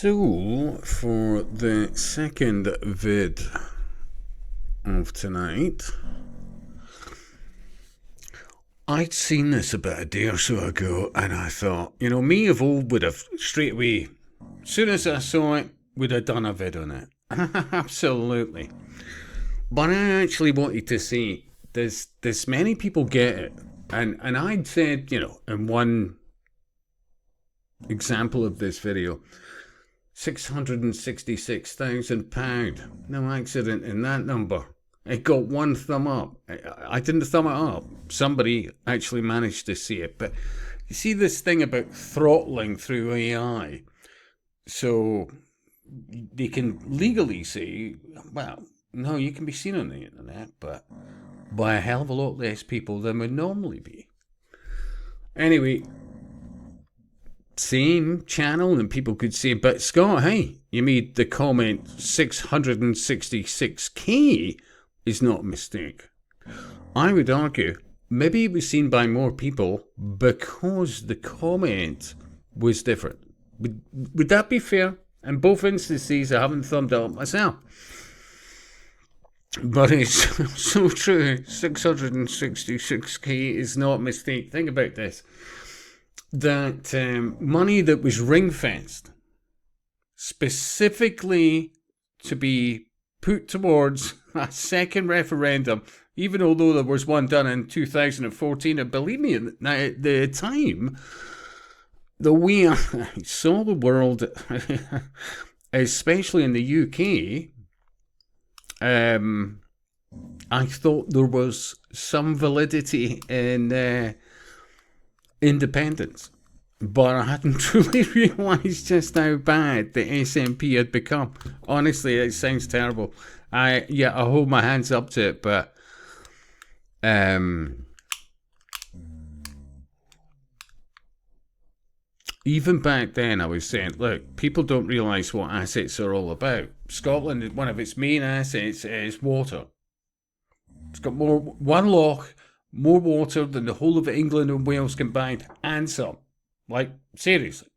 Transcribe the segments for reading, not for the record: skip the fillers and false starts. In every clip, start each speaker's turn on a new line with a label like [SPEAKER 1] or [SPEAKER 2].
[SPEAKER 1] So, for the second vid of tonight, I'd seen this about a day or so ago, and I thought, me of old would have straight away, as soon as I saw it, would have done a vid on it. Absolutely. But I actually wanted to say, there's many people get it, and I'd said, in one example of this video, £666,000. No accident in that number. It got one thumb up. I didn't thumb it up. Somebody actually managed to see it. But you see this thing about throttling through AI. So they can legally say, well, no, you can be seen on the internet, but by a hell of a lot less people than would normally be. Anyway, same channel, and people could say, but Scott, hey, you made the comment 666k is not a mistake. I would argue maybe it was seen by more people because the comment was different. Would that be fair? In both instances, I haven't thumbed it up myself. But it's so true. 666k is not a mistake. Think about this. That money that was ring-fenced specifically to be put towards a second referendum, even although there was one done in 2014, and believe me, at the time, the way I saw the world, especially in the UK, I thought there was some validity in independence, but I hadn't truly realised just how bad the SNP had become. Honestly, it sounds terrible. I hold my hands up to it, but even back then I was saying, look, people don't realise what assets are all about. Scotland, one of its main assets is water. It's got one loch, more water than the whole of England and Wales combined, and some. Like, seriously.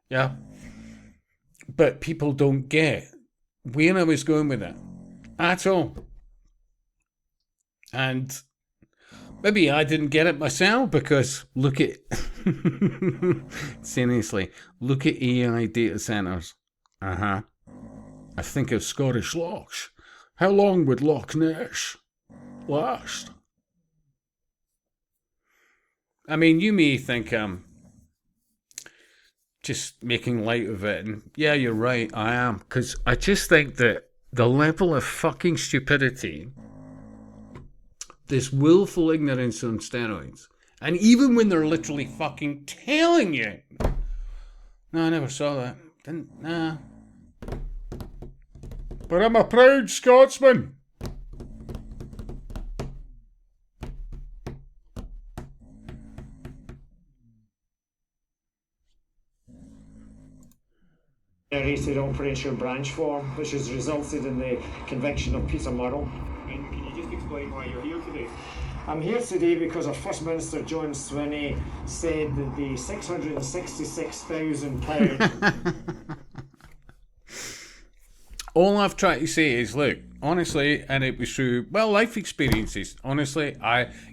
[SPEAKER 1] Yeah. But people don't get where I was going with that at all. And maybe I didn't get it myself, because look at seriously, look at AI data centres. I think of Scottish lochs. How long would Loch Ness last? I mean, you may think I'm just making light of it, and yeah, you're right, I am, because I just think that the level of fucking stupidity, this willful ignorance on steroids, and even when they're literally fucking telling you, no, I never saw that, nah, but I'm a proud Scotsman.
[SPEAKER 2] Generated Operation Branch Form, which has resulted in the conviction of Peter Murrell.
[SPEAKER 3] And can you just explain why you're here today?
[SPEAKER 2] I'm here today because our First Minister John Swinney said that the £666,000
[SPEAKER 1] all I've tried to say is, look, honestly, and it was through, well, life experiences. Honestly,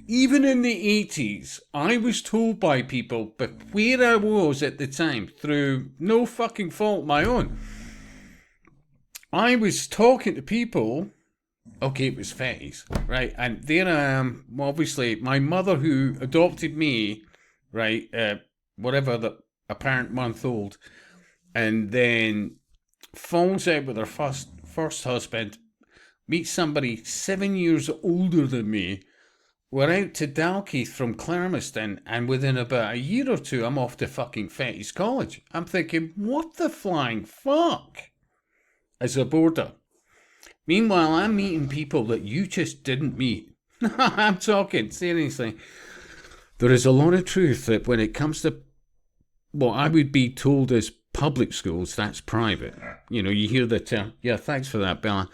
[SPEAKER 1] even in the 80s, I was told by people, but where I was at the time, through no fucking fault of my own, I was talking to people, okay, it was fetties, right? And there I am, obviously, my mother who adopted me, right, whatever, the apparent month old, and then falls out with her first husband, meets somebody 7 years older than me. We're out to Dalkeith from Clermiston, and within about a year or two, I'm off to fucking Fetty's College. I'm thinking, what the flying fuck? As a boarder. Meanwhile, I'm meeting people that you just didn't meet. I'm talking, seriously. There is a lot of truth that when it comes to what I would be told as public schools, that's private. You hear the term, yeah, thanks for that, Bella.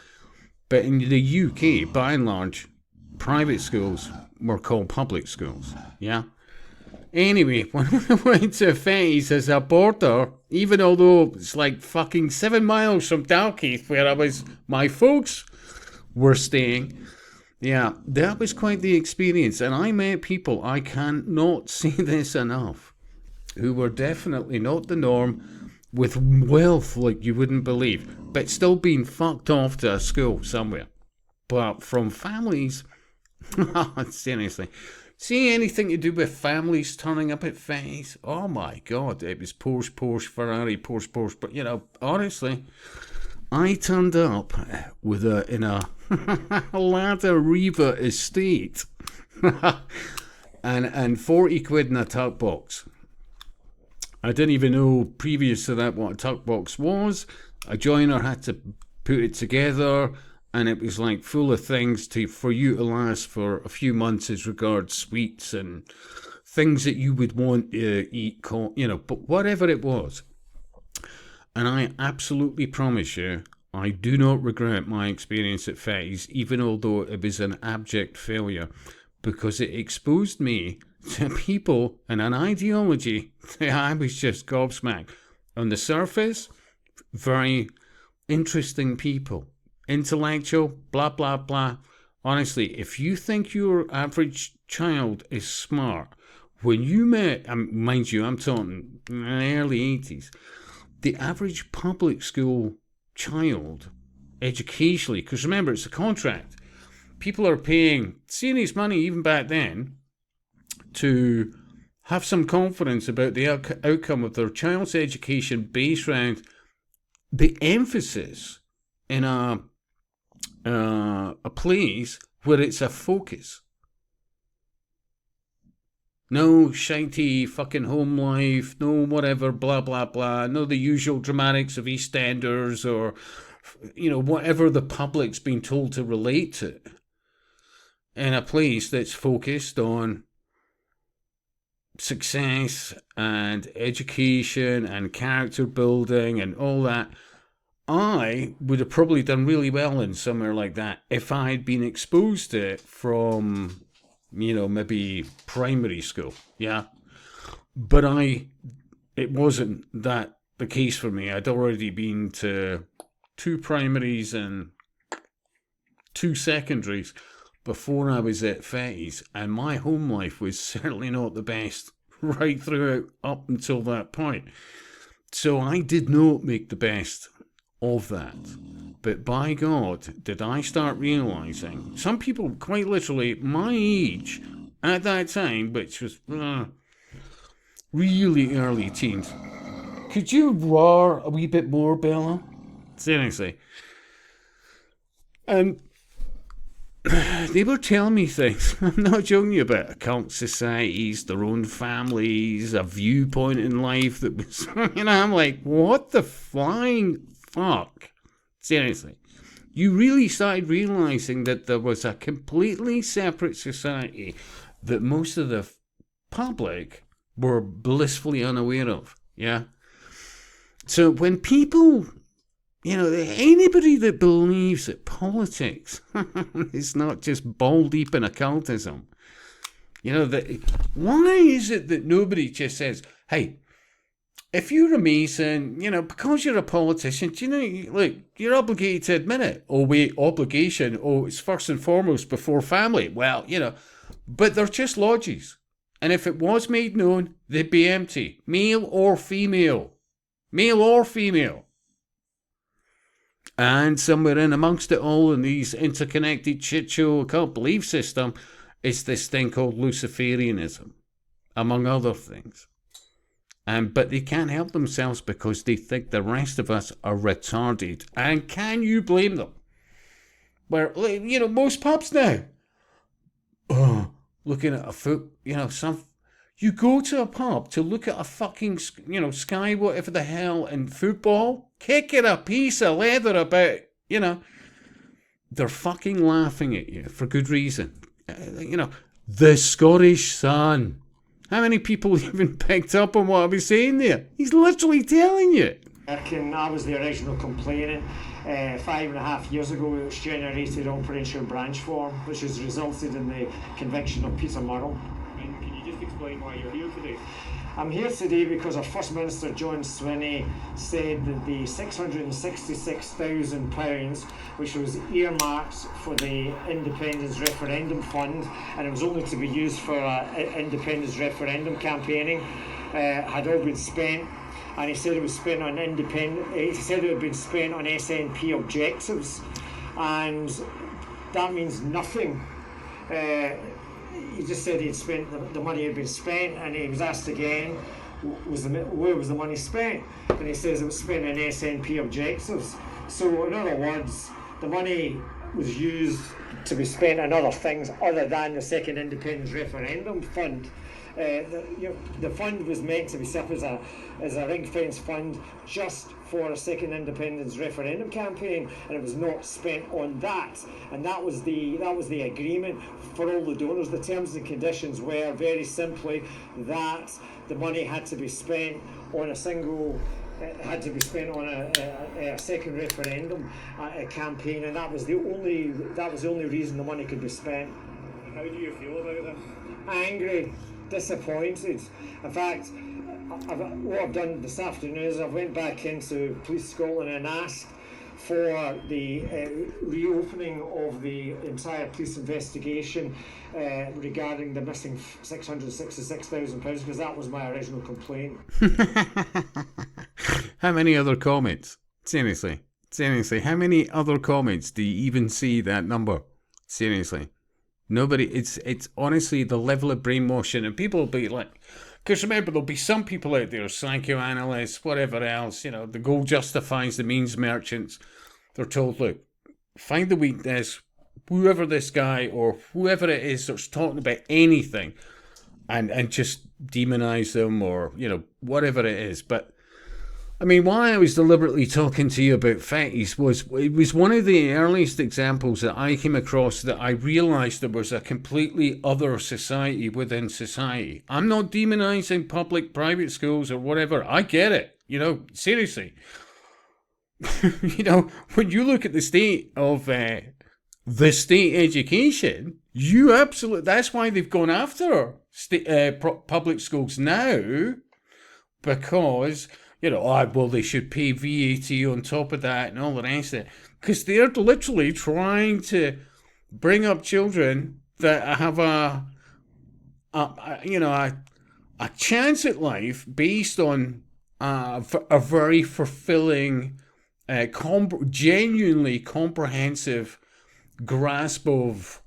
[SPEAKER 1] But in the UK, by and large, private schools were called public schools, yeah? Anyway, when I went to Fez as a boarder, even although it's like fucking 7 miles from Dalkeith, where my folks were staying, yeah, that was quite the experience. And I met people, I cannot say this enough, who were definitely not the norm, with wealth like you wouldn't believe, but still being fucked off to a school somewhere. But from families, seriously, see anything to do with families turning up at Fez? Oh my God, it was Porsche, Ferrari, Porsche. But you know, honestly, I turned up with in a Lada Riva estate and 40 quid in a tuck box. I didn't even know previous to that what a tuck box was. A joiner had to put it together, and it was like full of things for you to last for a few months as regards sweets and things that you would want to eat, you know, but whatever it was. And I absolutely promise you, I do not regret my experience at Fez, even although it was an abject failure, because it exposed me to people and an ideology that I was just gobsmacked. On the surface, very interesting people, intellectual, blah, blah, blah. Honestly, if you think your average child is smart, when you met, mind you, I'm talking in the early 80s, the average public school child, educationally, because remember, it's a contract. People are paying serious money even back then to have some confidence about the outcome of their child's education based around the emphasis in a place where it's a focus. No shitey fucking home life, no whatever, blah, blah, blah. No the usual dramatics of EastEnders or, you know, whatever the public's been told to relate to. In a place that's focused on success and education and character building and all that. I would have probably done really well in somewhere like that if I had been exposed to it from, you know, maybe primary school, yeah. But it wasn't that the case for me. I'd already been to 2 primaries and 2 secondaries before I was at Fez, and my home life was certainly not the best right throughout up until that point. So I did not make the best of that. But by God, did I start realising, some people quite literally my age at that time, which was really early teens. Could you roar a wee bit more, Bella? Seriously. And they were telling me things. I'm not joking you about occult societies, their own families, a viewpoint in life that was, you know, I'm like, what the flying fuck? Seriously. You really started realising that there was a completely separate society that most of the public were blissfully unaware of, yeah? So when people, you know, anybody that believes that politics is not just ball deep in occultism, you know, why is it that nobody just says, hey, if you're a Mason, you know, because you're a politician, you know, look, you're obligated to admit it. Oh, wait, obligation. Oh, it's first and foremost before family. Well, you know, but they're just lodges. And if it was made known, they'd be empty. Male or female. Male or female. And somewhere in amongst it all in these interconnected shit show occult belief system is this thing called Luciferianism, among other things. But they can't help themselves because they think the rest of us are retarded. And can you blame them? Where, you know, most pubs now, looking at a foot, you know, you go to a pub to look at a fucking, you know, Sky, whatever the hell, and football, kicking a piece of leather about, you know, they're fucking laughing at you for good reason. You know, the Scottish Sun. How many people even picked up on what I was saying there? He's literally telling you.
[SPEAKER 2] I was the original complainant. 5.5 years ago, it was generated Operation Branch Form, which has resulted in the conviction of Peter Murrell.
[SPEAKER 3] Can you just explain explain why you're here today?
[SPEAKER 2] I'm here today because our First Minister John Swinney said that the £666,000, which was earmarked for the Independence Referendum Fund, and it was only to be used for independence referendum campaigning, had all been spent. And he said it was spent on He said it had been spent on SNP objectives, and that means nothing. He just said he'd spent the money had been spent, and he was asked again, where was the money spent? And he says it was spent on SNP objectives. So in other words, the money was used to be spent on other things other than the second independence referendum fund. The fund was meant to be set up as a ring-fence fund just for a second independence referendum campaign, and it was not spent on that. And that was the agreement for all the donors. The terms and conditions were very simply that the money had to be spent on a second referendum campaign, and that was the only reason the money could be spent.
[SPEAKER 3] How do you feel about this?
[SPEAKER 2] Angry, disappointed. In fact, what I've done this afternoon is I've went back into Police Scotland and asked for the reopening of the entire police investigation regarding the missing £666,000, because that was my original complaint.
[SPEAKER 1] How many other comments? Seriously, how many other comments do you even see that number? Seriously. Nobody, it's honestly the level of brainwashing, and people will be like, because remember, there'll be some people out there, psychoanalysts, whatever else, the goal justifies the means merchants. They're told, look, find the weakness, whoever this guy or whoever it is that's talking about anything, and just demonize them or, whatever it is. But I mean, why I was deliberately talking to you about fetties was it was one of the earliest examples that I came across that I realised there was a completely other society within society. I'm not demonising public private schools or whatever. I get it. Seriously. When you look at the state of the state education, that's why they've gone after public schools now, because they should pay VAT on top of that and all the rest of it. Because they're literally trying to bring up children that have a chance at life based on a very fulfilling, genuinely comprehensive grasp of,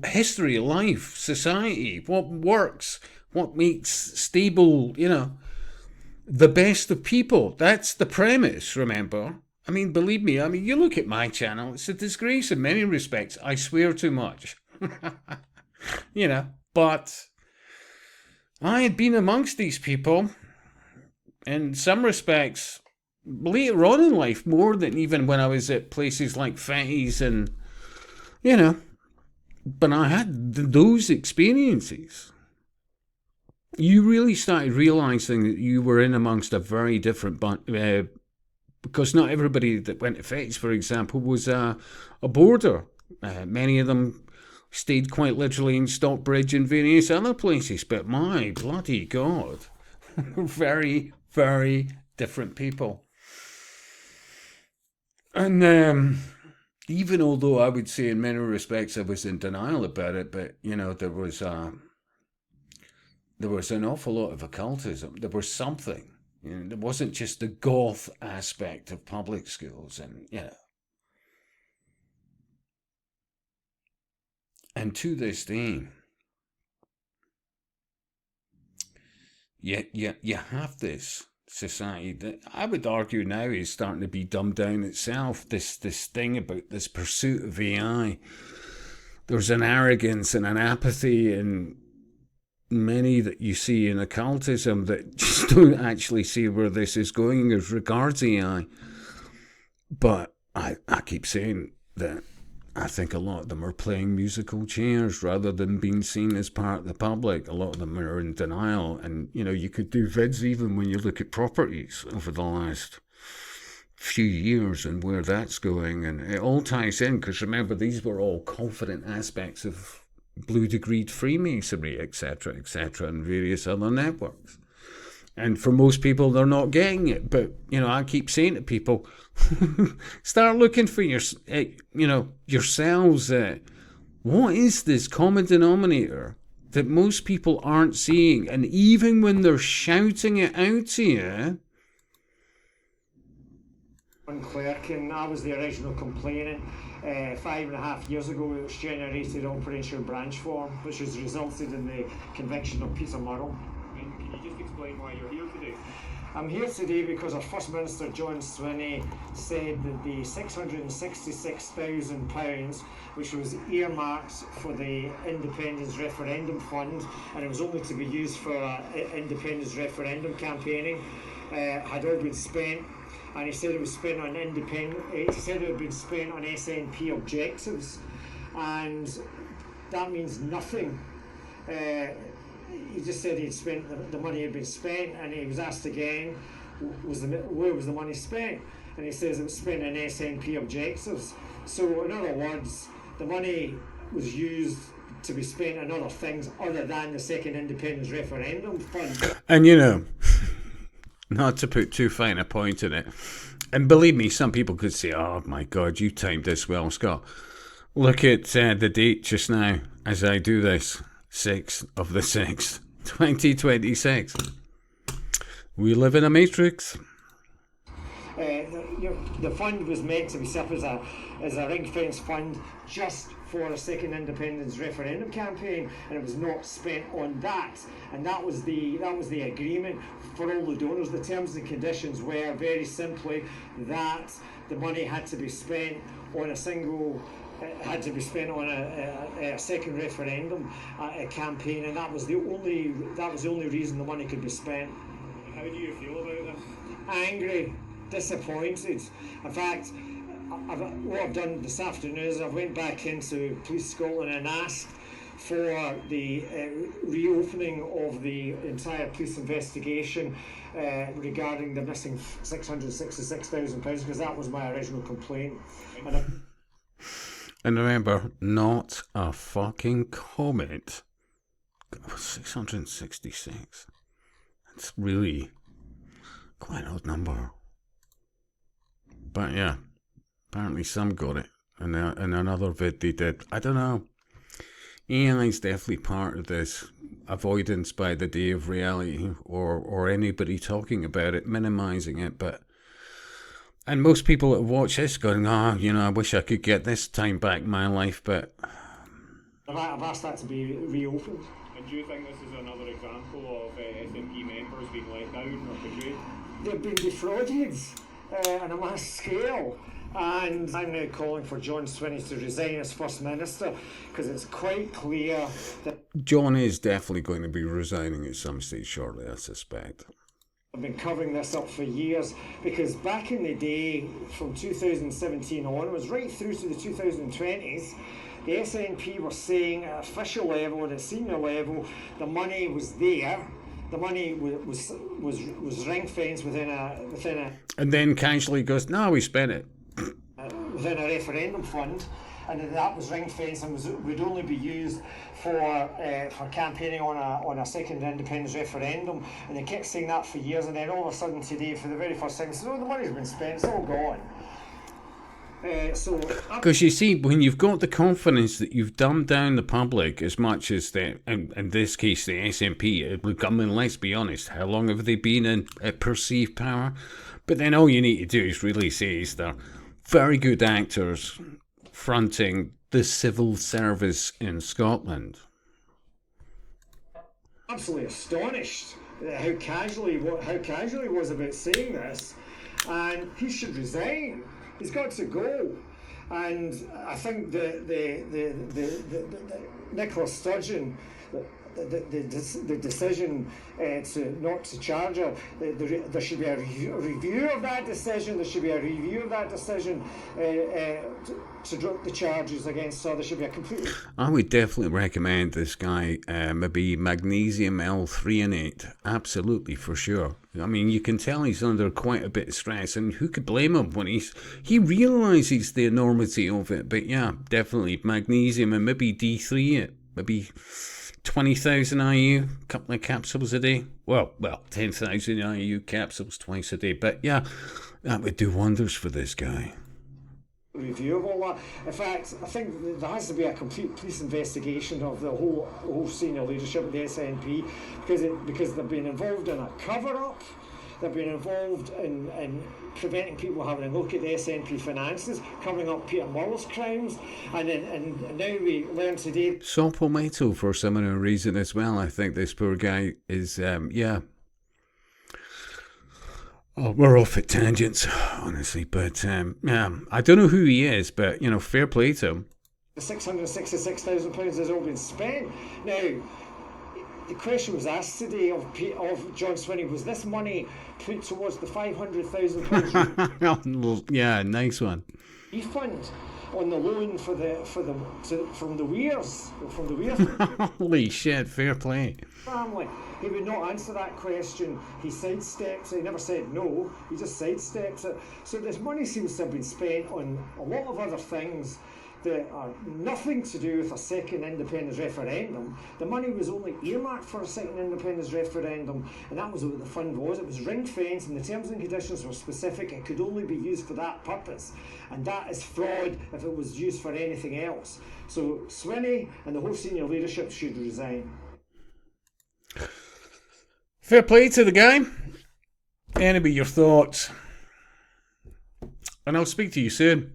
[SPEAKER 1] history, life, society, what works, what makes stable, the best of people. That's the premise, remember? I mean, believe me, you look at my channel, it's a disgrace in many respects. I swear too much. But I had been amongst these people in some respects later on in life, more than even when I was at places like Fetties and, but I had those experiences. You really started realising that you were in amongst a very different because not everybody that went to Fetties, for example, was a boarder. Many of them stayed quite literally in Stockbridge and various other places, but my bloody God, very, very different people. And even although I would say in many respects I was in denial about it, but, there was an awful lot of occultism. There was something. There wasn't just the goth aspect of public schools, and And to this day, you have this society that I would argue now is starting to be dumbed down itself. This thing about this pursuit of AI. There's an arrogance and an apathy in many that you see in occultism that just don't actually see where this is going as regards AI. But I keep saying that I think a lot of them are playing musical chairs rather than being seen as part of the public. A lot of them are in denial. And, you could do vids even when you look at properties over the last few years and where that's going. And it all ties in because, remember, these were all confident aspects of Blue Degreed Freemasonry, etc., and various other networks. And for most people, they're not getting it. But, I keep saying to people, start looking for yourselves. What is this common denominator that most people aren't seeing? And even when they're shouting it out to you...
[SPEAKER 2] Clerk, and I was the original complainant. 5.5 years ago, it was generated Operation Branch Form, which has resulted in the conviction of Peter Murrell.
[SPEAKER 3] And can you just explain why you're here today?
[SPEAKER 2] I'm here today because our First Minister John Swinney said that the £666,000, which was earmarked for the Independence Referendum Fund, and it was only to be used for independence referendum campaigning, had all been spent. And he said it was spent on he said it had been spent on SNP objectives, and that means nothing. He just said he'd spent the money had been spent, and he was asked again, where was the money spent? And he says it was spent on SNP objectives. So in other words, the money was used to be spent on other things other than the second independence referendum fund.
[SPEAKER 1] And not to put too fine a point in it, and believe me, some people could say, oh my God, you timed this well, Scott. Look at the date just now as I do this, 6th of the 6th, 2026. We live in a matrix.
[SPEAKER 2] The fund was meant to be set up as a ring-fence fund just for a second independence referendum campaign, and it was not spent on that. And that was the agreement for all the donors. The terms and conditions were very simply that the money had to be spent on a second referendum campaign, and that was the only reason the money could be spent.
[SPEAKER 3] How do you feel about this?
[SPEAKER 2] Angry, disappointed. In fact, what I've done this afternoon is I've went back into Police Scotland and asked for the reopening of the entire police investigation regarding the missing £666,000, because that was my original complaint.
[SPEAKER 1] And remember, not a fucking comment. 666. That's really quite an odd number. But yeah, apparently some got it. And in another vid they did. I don't know. AI's definitely part of this avoidance by the day of reality, or anybody talking about it, minimising it. And most people that watch this going, I wish I could get this time back in my life, but...
[SPEAKER 2] I've asked that to be reopened.
[SPEAKER 3] And do you think this is another example of SNP members being let down or betrayed?
[SPEAKER 2] They've been defrauded on a mass scale. And I'm now calling for John Swinney to resign as First Minister, because it's quite clear that...
[SPEAKER 1] John is definitely going to be resigning at some stage shortly, I suspect.
[SPEAKER 2] I've been covering this up for years, because back in the day, from 2017 onwards, right through to the 2020s, the SNP were saying at official level and at senior level, the money was there. The money was ring-fenced within a...
[SPEAKER 1] And then casually goes, no, we spent it.
[SPEAKER 2] Within a referendum fund, and that was ring-fenced and would only be used for campaigning on a second independence referendum. And they kept saying that for years, and then all of a sudden today, for the very first time, the money's been spent, it's all gone. Because
[SPEAKER 1] you see, when you've got the confidence that you've dumbed down the public as much as in this case the SNP, let's be honest, how long have they been in perceived power? But then all you need to do is really say is they're very good actors fronting the civil service in Scotland.
[SPEAKER 2] Absolutely astonished how casually he was about saying this, and he should resign. He's got to go. And I think the Nicola Sturgeon, the decision not to charge her, there should be a review of that decision. There should be a review of that decision to drop the charges against her. There should be a complete...
[SPEAKER 1] I would definitely recommend this guy maybe magnesium L-threonate. Absolutely, for sure. I mean, you can tell he's under quite a bit of stress, and who could blame him when he realises the enormity of it. But yeah, definitely magnesium and maybe D3 it. maybe 20,000 IU, a couple of capsules a day. Well, 10,000 IU capsules twice a day. But yeah, that would do wonders for this guy.
[SPEAKER 2] Review of all that. In fact, I think there has to be a complete police investigation of the whole senior leadership of the SNP because they've been involved in a cover-up. They've been involved in preventing people having a look at the SNP finances, covering up Peter Murrell's crimes, and now we learn today.
[SPEAKER 1] Saw Palmetto for some unknown reason as well. I think this poor guy is, Oh, we're off at tangents, honestly, but I don't know who he is, but, fair play to him.
[SPEAKER 2] The £666,000 has all been spent. Now, the question was asked today of John Swinney, was this money put towards the £500,000
[SPEAKER 1] yeah, nice one.
[SPEAKER 2] refund on the loan from the Weirs?
[SPEAKER 1] Holy shit, fair play.
[SPEAKER 2] Family. He would not answer that question. He sidesteps it. He never said no. He just sidesteps it. So this money seems to have been spent on a lot of other things that are nothing to do with a second independence referendum. The money was only earmarked for a second independence referendum, and that was what the fund was. It was ring-fenced, and the terms and conditions were specific. It could only be used for that purpose, and that is fraud if it was used for anything else. So Swinney and the whole senior leadership should resign.
[SPEAKER 1] Fair play to the guy. Anyway, your thoughts. And I'll speak to you soon.